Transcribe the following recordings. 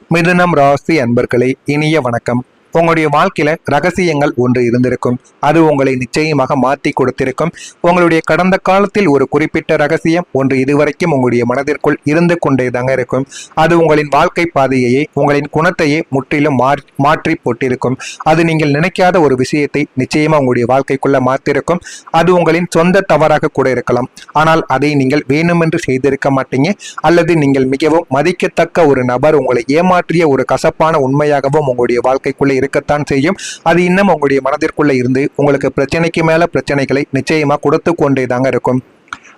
மிதுனம் ராசி அன்பர்களே, இனிய வணக்கம். உங்களுடைய வாழ்க்கையில ரகசியங்கள் ஒன்று இருந்திருக்கும். அது உங்களை நிச்சயமாக மாற்றி கொடுத்திருக்கும். உங்களுடைய கடந்த காலத்தில் ஒரு குறிப்பிட்ட ரகசியம் ஒன்று இதுவரைக்கும் உங்களுடைய மனதிற்குள் இருந்து கொண்டேதாங்க இருக்கும். அது உங்களின் வாழ்க்கை பாதையையே, உங்களின் குணத்தையே முற்றிலும் மாற்றி போட்டிருக்கும். அது நீங்கள் நினைக்காத ஒரு விஷயத்தை நிச்சயமா உங்களுடைய வாழ்க்கைக்குள்ள மாற்றிருக்கும். அது உங்களின் சொந்த தவறாக கூட இருக்கலாம். ஆனால் அதை நீங்கள் வேணுமென்று செய்திருக்க மாட்டீங்க. அல்லது நீங்கள் மிகவும் மதிக்கத்தக்க ஒரு நபர் உங்களை ஏமாற்றிய ஒரு கசப்பான உண்மையாகவும் உங்களுடைய வாழ்க்கைக்குள்ளே இருக்கத்தான் செய்யும். அது இன்னும் உங்களுடைய மனதிற்குள்ள இருந்து உங்களுக்கு பிரச்சனைக்கு மேல பிரச்சனைகளை நிச்சயமா கொடுத்து கொண்டேதாங்க இருக்கும்.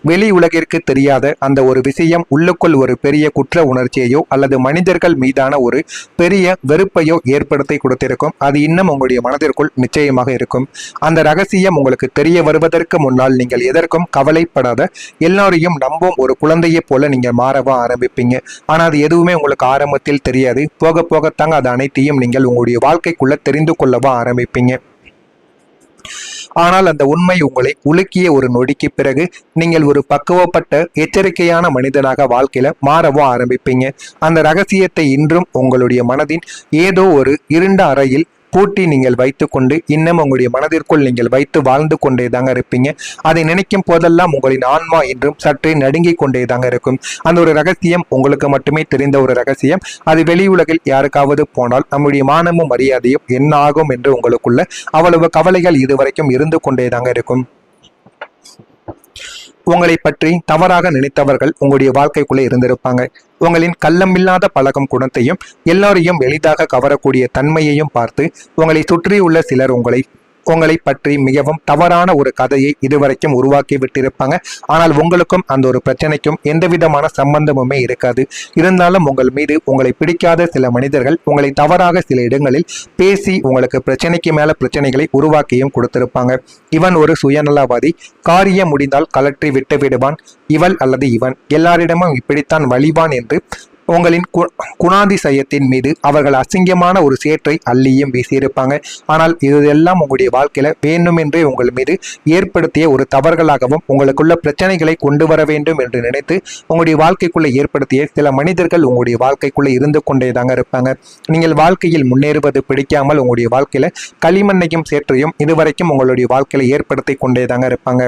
வெளி உலகிற்கு தெரியாத அந்த ஒரு விஷயம் உள்ளுக்குள் ஒரு பெரிய குற்ற உணர்ச்சியையோ அல்லது மனிதர்கள் மீதான ஒரு பெரிய வெறுப்பையோ ஏற்படுத்தி கொடுத்திருக்கும். அது இன்னும் உங்களுடைய மனதிற்குள் நிச்சயமாக இருக்கும். அந்த ரகசியம் உங்களுக்கு தெரிய வருவதற்கு முன்னால் நீங்கள் எதற்கும் கவலைப்படாத, எல்லாரையும் நம்பும் ஒரு குழந்தையை போல நீங்க மாறவா ஆரம்பிப்பீங்க. ஆனா அது எதுவுமே உங்களுக்கு ஆரம்பத்தில் தெரியாது. போக போகத்தாங்க அது அனைத்தையும் நீங்கள் உங்களுடைய வாழ்க்கைக்குள்ள தெரிந்து கொள்ளவா ஆரம்பிப்பீங்க. ஆனால் அந்த உண்மை உங்களை உலுக்கிய ஒரு நொடிக்கு பிறகு நீங்கள் ஒரு பக்குவப்பட்ட எச்சரிக்கையான மனிதனாக வாழ்க்கையில மாறவும் ஆரம்பிப்பீங்க. அந்த ரகசியத்தை இன்றும் உங்களுடைய மனதின் ஏதோ ஒரு இருண்ட அறையில் பூட்டி நீங்கள் வைத்துக்கொண்டு இன்னும் உங்களுடைய மனதிற்குள் நீங்கள் வைத்து வாழ்ந்து கொண்டே தாங்க இருப்பீங்க. அதை நினைக்கும் போதெல்லாம் உங்களின் ஆன்மா என்றும் சற்றே நடுங்கிக் கொண்டே தாங்க இருக்கும். அந்த ஒரு ரகசியம் உங்களுக்கு மட்டுமே தெரிந்த ஒரு ரகசியம். அது வெளி உலகில் யாருக்காவது போனால் நம்முடைய மானமும் மரியாதையும் என்ன ஆகும் என்று உங்களுக்குள்ள அவ்வளவு கவலைகள் இதுவரைக்கும் இருந்து கொண்டே தாங்க இருக்கும். உங்களை பற்றி தவறாக நினைத்தவர்கள் உங்களுடைய வாழ்க்கைக்குள்ளே இருந்திருப்பாங்க. உங்களின் கள்ளமில்லாத பழகும் குணத்தையும் எல்லாரையும் எளிதாக கவரக்கூடிய தன்மையையும் பார்த்து உங்களை சுற்றியுள்ள சிலர் உங்களை பற்றி மிகவும் தவறான ஒரு கதையை இதுவரைக்கும் உருவாக்கி விட்டிருப்பாங்க. ஆனால் உங்களுக்கும் அந்த ஒரு பிரச்சனைக்கும் எந்த விதமான சம்பந்தமுமே இருக்காது. இருந்தாலும் உங்கள் மீது உங்களை பிடிக்காத சில மனிதர்கள் உங்களை தவறாக சில இடங்களில் பேசி உங்களுக்கு பிரச்சனைக்கு மேல பிரச்சனைகளை உருவாக்கியும் கொடுத்திருப்பாங்க. இவன் ஒரு சுயநலவாதி, காரியம் முடிந்தால் கலற்றி விட்டு விடுவான், இவள் அல்லது இவன் எல்லாரிடமும் இப்படித்தான் வழிவான் என்று உங்களின் குணாதிசயத்தின் மீது அவர்கள் அசிங்கமான ஒரு சேற்றை அள்ளியும் வீசியிருப்பாங்க. ஆனால் இதெல்லாம் உங்களுடைய வாழ்க்கையில வேண்டுமென்றே உங்கள் மீது ஏற்படுத்திய ஒரு தவறுகளாகவும் உங்களுக்குள்ள பிரச்சனைகளை கொண்டு வர வேண்டும் என்று நினைத்து உங்களுடைய வாழ்க்கைக்குள்ள ஏற்படுத்திய சில மனிதர்கள் உங்களுடைய வாழ்க்கைக்குள்ள இருந்து கொண்டேதாங்க இருப்பாங்க. நீங்கள் வாழ்க்கையில் முன்னேறுவது பிடிக்காமல் உங்களுடைய வாழ்க்கையில களிமண்ணையும் சேற்றையும் இதுவரைக்கும் உங்களுடைய வாழ்க்கையில ஏற்படுத்தி கொண்டேதாங்க இருப்பாங்க.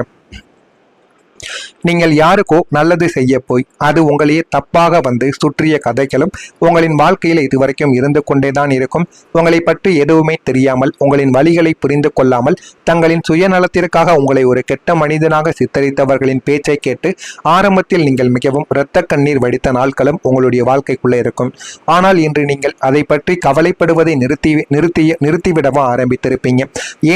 நீங்கள் யாருக்கோ நல்லது செய்ய போய் அது உங்களையே தப்பாக வந்து சுற்றிய கதைகளும் உங்களின் வாழ்க்கையில் இதுவரைக்கும் இருந்து கொண்டேதான் இருக்கும். உங்களை பற்றி எதுவுமே தெரியாமல், உங்களின் வழிகளை புரிந்து கொள்ளாமல், தங்களின் சுயநலத்திற்காக உங்களை ஒரு கெட்ட மனிதனாக சித்தரித்தவர்களின் பேச்சை கேட்டு ஆரம்பத்தில் நீங்கள் மிகவும் இரத்த கண்ணீர் வடித்த நாட்களும் உங்களுடைய வாழ்க்கைக்குள்ளே இருக்கும். ஆனால் இன்று நீங்கள் அதை பற்றி கவலைப்படுவதை நிறுத்திவிடவா ஆரம்பித்திருப்பீங்க.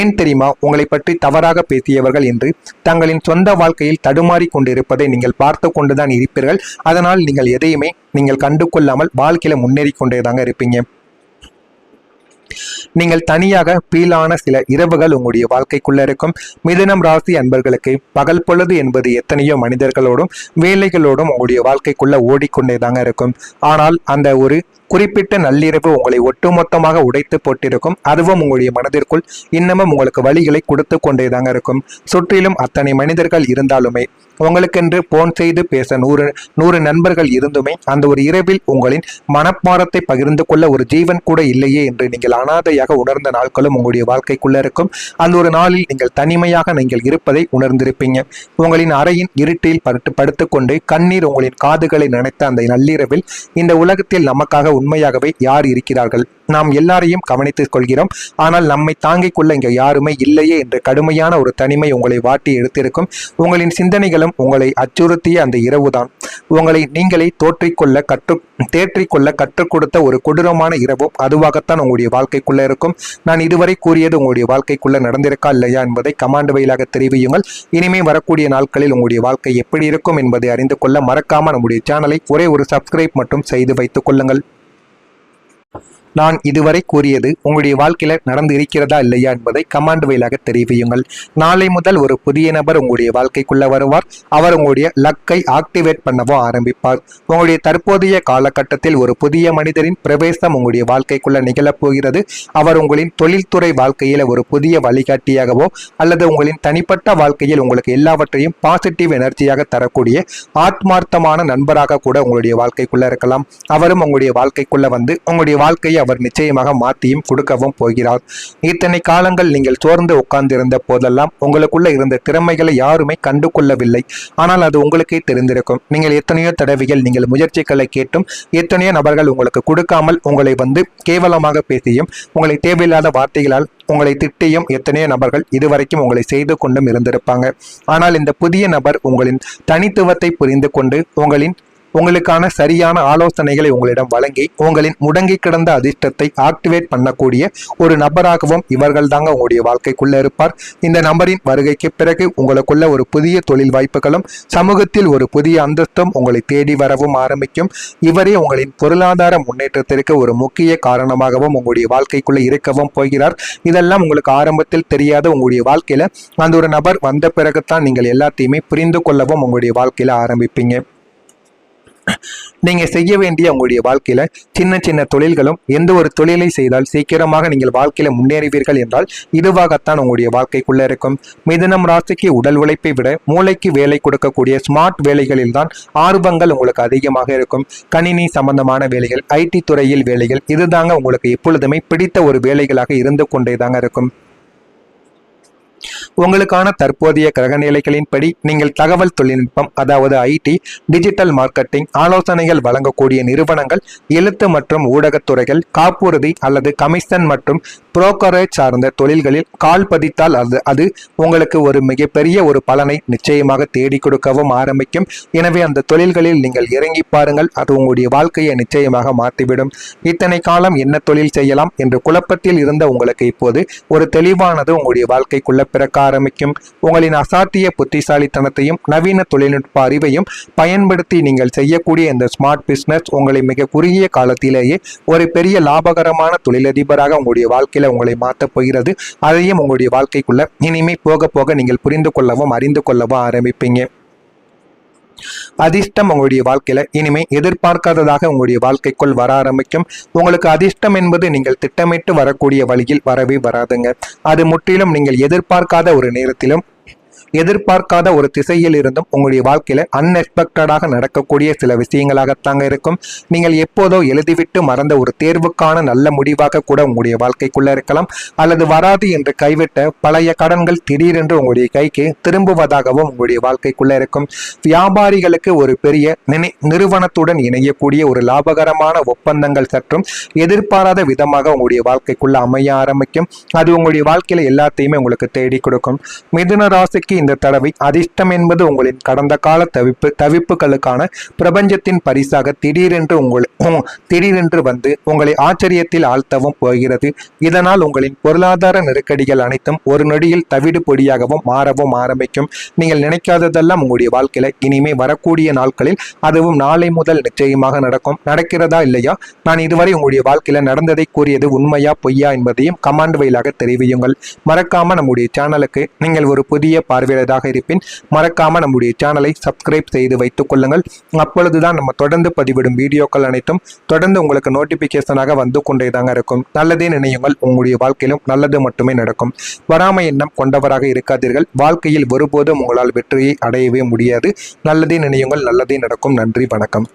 ஏன் தெரியுமா? உங்களை பற்றி தவறாக பேசியவர்கள் இன்று தங்களின் சொந்த வாழ்க்கையில் தடுமாறி கொண்டிருப்பதை நீங்கள் பார்த்து கொண்டுதான் இருப்பீர்கள். அதனால் நீங்கள் எதையுமே நீங்கள் கண்டு கொள்ளாமல் வாழ்க்கையில முன்னேறி கொண்டேதாங்க இருப்பீங்க. நீங்கள் தனியாக பீலான சில இரவுகள் உங்களுடைய வாழ்க்கைக்குள்ள இருக்கும். மிதுனம் ராசி அன்பர்களுக்கு பகல் பொழுது என்பது எத்தனையோ மனிதர்களோடும் வேலைகளோடும் உங்களுடைய வாழ்க்கைக்குள்ள ஓடிக்கொண்டேதாங்க இருக்கும். ஆனால் அந்த ஒரு குறிப்பிட்ட நள்ளிரவு உங்களை ஒட்டுமொத்தமாக உடைத்து போட்டிருக்கும். அதுவும் உங்களுடைய மனதிற்குள் இன்னமும் உங்களுக்கு வழிகளை கொடுத்து கொண்டேதாங்க இருக்கும். சுற்றிலும் அத்தனை மனிதர்கள் இருந்தாலுமே, உங்களுக்கென்று போன் செய்து பேச 100 நண்பர்கள் இருந்துமே அந்த ஒரு இரவில் உங்களின் மனப்பாரத்தை பகிர்ந்து கொள்ள ஒரு ஜீவன் கூட இல்லையே என்று நீங்கள் அனாதையாக உணர்ந்த நாட்களும் உங்களுடைய வாழ்க்கைக்குள்ள இருக்கும். அந்த ஒரு நாளில் நீங்கள் தனிமையாக நீங்கள் இருப்பதை உணர்ந்திருப்பீங்க. உங்களின் அறையின் இருட்டில் படுத்துக்கொண்டு கண்ணீர் உங்களின் காதுகளை நினைத்த அந்த நள்ளிரவில் இந்த உலகத்தில் நமக்காக உண்மையாகவே யார் இருக்கிறார்கள்? நாம் எல்லாரையும் கவனித்துக் கொள்கிறோம், ஆனால் நம்மை தாங்கிக் கொள்ள இங்க யாருமே இல்லையே என்ற கடுமையான ஒரு தனிமை உங்களை வாட்டி எடுத்திருக்கும். உங்களின் சிந்தனைகளும் உங்களை அச்சுறுத்திய அந்த இரவுதான் உங்களை நீங்களே தேற்றிக்கொள்ள கற்றுக் கொடுத்த ஒரு கொடூரமான இரவும் அதுவாகத்தான் உங்களுடைய வாழ்க்கைக்குள்ள இருக்கும். நான் இதுவரை கூறியது உங்களுடைய வாழ்க்கைக்குள்ள நடந்திருக்கா இல்லையா என்பதை கமாண்ட் வழியாக தெரிவியுங்கள். இனிமே வரக்கூடிய நாட்களில் உங்களுடைய வாழ்க்கை எப்படி இருக்கும் என்பதை அறிந்து கொள்ள மறக்காம நம்முடைய சேனலை ஒரே ஒரு சப்ஸ்கிரைப் மட்டும் செய்து வைத்துக் கொள்ளுங்கள். நான் இதுவரை கூறியது உங்களுடைய வாழ்க்கையில நடந்து இருக்கிறதா இல்லையா என்பதை கமெண்ட் வாயிலாக தெரிவியுங்கள். நாளை முதல் ஒரு புதிய நபர் உங்களுடைய வாழ்க்கைக்குள்ள வருவார். அவர் உங்களுடைய லக்கை ஆக்டிவேட் பண்ணவோ ஆரம்பிப்பார். உங்களுடைய தற்போதைய காலகட்டத்தில் ஒரு புதிய மனிதரின் பிரவேசம் உங்களுடைய வாழ்க்கைக்குள்ள நிகழப் போகிறது. அவர் உங்களின் தொழில்துறை வாழ்க்கையில ஒரு புதிய வழிகாட்டியாகவோ அல்லது உங்களின் தனிப்பட்ட வாழ்க்கையில் உங்களுக்கு எல்லாவற்றையும் பாசிட்டிவ் எனர்ஜியாக தரக்கூடிய ஆத்மார்த்தமான நண்பராக கூட உங்களுடைய வாழ்க்கைக்குள்ள இருக்கலாம். அவரும் உங்களுடைய வாழ்க்கைக்குள்ள வந்து உங்களுடைய வாழ்க்கையை அவர் நிச்சயமாக மாற்றியும் கொடுக்கவும் போகிறார். இத்தனை காலங்கள் நீங்கள் சோர்ந்து உட்கார்ந்திருந்த போதெல்லாம் உங்களுக்குள்ள இருந்த திறமைகளை யாருமே கண்டு கொள்ளவில்லை. ஆனால் அது உங்களுக்கே தெரிந்திருக்கும். நீங்கள் எத்தனையோ தடவைகள் நீங்கள் முயற்சிகளை கேட்டும் எத்தனையோ நபர்கள் உங்களுக்கு கொடுக்காமல் உங்களை வந்து கேவலமாக பேசியும் உங்களை தேவையில்லாத வார்த்தைகளால் உங்களை திட்டியும் எத்தனையோ நபர்கள் இதுவரைக்கும் உங்களை செய்து கொண்டும் இருந்திருப்பாங்க. ஆனால் இந்த புதிய நபர் உங்களின் தனித்துவத்தை புரிந்து கொண்டு உங்களுக்கான சரியான ஆலோசனைகளை உங்களிடம் வழங்கி உங்களின் முடங்கி கிடந்த அதிர்ஷ்டத்தை ஆக்டிவேட் பண்ணக்கூடிய ஒரு நபராகவும் இவர்கள் தாங்க உங்களுடைய வாழ்க்கைக்குள்ள இருப்பார். இந்த நபரின் வருகைக்கு பிறகு உங்களுக்குள்ள ஒரு புதிய தொழில் வாய்ப்புகளும் சமூகத்தில் ஒரு புதிய அந்தஸ்தும் உங்களை தேடி வரவும் ஆரம்பிக்கும். இவரே உங்களின் பொருளாதார முன்னேற்றத்திற்கு ஒரு முக்கிய காரணமாகவும் உங்களுடைய வாழ்க்கைக்குள்ள இருக்கவும் போகிறார். இதெல்லாம் உங்களுக்கு ஆரம்பத்தில் தெரியாத உங்களுடைய வாழ்க்கையில அந்த ஒரு நபர் வந்த பிறகுதான் நீங்கள் எல்லாத்தையுமே புரிந்து கொள்ளவும் உங்களுடைய வாழ்க்கையில ஆரம்பிப்பீங்க. நீங்க செய்ய வேண்டிய உங்களுடைய வாழ்க்கையில சின்ன சின்ன தொழில்களும் எந்த ஒரு தொழிலை செய்தால் சீக்கிரமாக நீங்கள் வாழ்க்கையில முன்னேறுவீர்கள் என்றால் இதுவாகத்தான் உங்களுடைய வாழ்க்கைக்குள்ள இருக்கும். மிதுனம் ராசிக்கு உடல் உழைப்பை விட மூளைக்கு வேலை கொடுக்கக்கூடிய ஸ்மார்ட் வேலைகளில் தான் ஆர்வங்கள் உங்களுக்கு அதிகமாக இருக்கும். கணினி சம்பந்தமான வேலைகள், ஐடி துறையில் வேலைகள், இதுதாங்க உங்களுக்கு எப்பொழுதுமே பிடித்த ஒரு வேலைகளாக இருந்து கொண்டேதாங்க இருக்கும். உங்களுக்கான தற்போதைய கிரகநிலைகளின்படி நீங்கள் தகவல் தொழில்நுட்பம் அதாவது ஐடி, டிஜிட்டல் மார்க்கெட்டிங் ஆலோசனைகள் வழங்கக்கூடிய நிறுவனங்கள், எழுத்து மற்றும் ஊடகத்துறைகள், காப்புறுதி அல்லது கமிஷன் மற்றும் புரோக்கரேஜ் சார்ந்த தொழில்களில் கால் பதித்தால் அது உங்களுக்கு ஒரு மிகப்பெரிய ஒரு பலனை நிச்சயமாக தேடி கொடுக்கவும் ஆரம்பிக்கும். எனவே அந்த தொழில்களில் நீங்கள் இறங்கி பாருங்கள். அது உங்களுடைய வாழ்க்கையை நிச்சயமாக மாற்றிவிடும். இத்தனை காலம் என்ன தொழில் செய்யலாம் என்று குழப்பத்தில் இருந்த உங்களுக்கு இப்போது ஒரு தெளிவானது உங்களுடைய வாழ்க்கைக்குள்ள பிறக்க ஆரம்பிக்கும். உங்களின் அசாத்திய புத்திசாலித்தனத்தையும் நவீன தொழில்நுட்ப அறிவையும் பயன்படுத்தி நீங்கள் செய்யக்கூடிய இந்த ஸ்மார்ட் பிசினஸ் உங்களை மிக குறுகிய காலத்திலேயே ஒரு பெரிய லாபகரமான தொழிலதிபராக உங்களுடைய வாழ்க்கையில உங்களை மாற்றப் போகிறது. அதையும் உங்களுடைய வாழ்க்கைக்குள்ள இனிமே போக போக நீங்கள் புரிந்து கொள்ளவும் அறிந்து கொள்ளவும் ஆரம்பிப்பீங்க. அதிர்ஷ்டம் உங்களுடைய வாழ்க்கையில இனிமே எதிர்பார்க்காததாக உங்களுடைய வாழ்க்கைக்குள் வர ஆரம்பிக்கும். உங்களுக்கு அதிர்ஷ்டம் என்பது நீங்கள் திட்டமிட்டு வரக்கூடிய வழியில் வரவே வராதுங்க. அது முற்றிலும் நீங்கள் எதிர்பார்க்காத ஒரு நேரத்திலும் எதிர்பார்க்காத ஒரு திசையில் இருந்தும் உங்களுடைய வாழ்க்கையில அன்எக்ஸ்பெக்டடாக நடக்கக்கூடிய சில விஷயங்களாகத்தாங்க இருக்கும். நீங்கள் எப்போதோ எழுதிவிட்டு மறந்த ஒரு தேர்வுக்கான நல்ல முடிவாக கூட உங்களுடைய வாழ்க்கைக்குள்ள இருக்கலாம். அல்லது வராது என்று கைவிட்ட பழைய கடன்கள் திடீரென்று உங்களுடைய கைக்கு திரும்புவதாகவும் உங்களுடைய வாழ்க்கைக்குள்ள இருக்கும். வியாபாரிகளுக்கு ஒரு பெரிய நிறுவனத்துடன் இணையக்கூடிய ஒரு லாபகரமான ஒப்பந்தங்கள் சற்றும் எதிர்பாராத விதமாக உங்களுடைய வாழ்க்கைக்குள்ள அமைய ஆரம்பிக்கும். அது உங்களுடைய வாழ்க்கையில எல்லாத்தையுமே உங்களுக்கு தேடி கொடுக்கும். மிதுன ராசிக்கு இந்த தடவை அதிர்ஷ்டம் என்பது உங்களின் கடந்த கால தவிப்புகளுக்கான பிரபஞ்சத்தின் பரிசாக திடீரென்று வந்து உங்களை ஆச்சரியத்தில் ஆழ்த்தவும் போகிறது. இதனால் உங்களின் பொருளாதார நெருக்கடிகள் அனைத்தும் ஒரு நொடியில் தவிடு பொடியாகவும் மாறவும் ஆரம்பிக்கும். நீங்கள் நினைக்காததெல்லாம் உங்களுடைய வாழ்க்கையில இனிமே வரக்கூடிய நாட்களில் அதுவும் நாளை முதல் நிச்சயமாக நடக்கும். நடக்கிறதா இல்லையா? நான் இதுவரை உங்களுடைய வாழ்க்கையில நடந்ததை கூறியது உண்மையா பொய்யா என்பதையும் கமெண்ட் வாயிலாக தெரிவியுங்கள். மறக்காம நம்முடைய சேனலுக்கு நீங்கள் ஒரு புதிய பார்வையாளராக இருப்பின் மறக்காம நம்முடைய சேனலை சப்ஸ்கிரைப் செய்து வைத்துக் கொள்ளுங்கள். அப்பொழுதுதான் நம்ம தொடர்ந்து பதிவிடும் வீடியோக்கள் அனைத்தும் தொடர்ந்து உங்களுக்கு நோட்டிபிகேஷனாக வந்து கொண்டேதாங்க இருக்கும். நல்லதே நினையுங்கள். உங்களுடைய வாழ்க்கையிலும் நல்லது மட்டுமே நடக்கும். வராமை எண்ணம் கொண்டவராக இருக்காதீர்கள். வாழ்க்கையில் ஒருபோதும் உங்களால் வெற்றியை அடையவே முடியாது. நல்லதே நினையுங்கள். நல்லதே நடக்கும். நன்றி, வணக்கம்.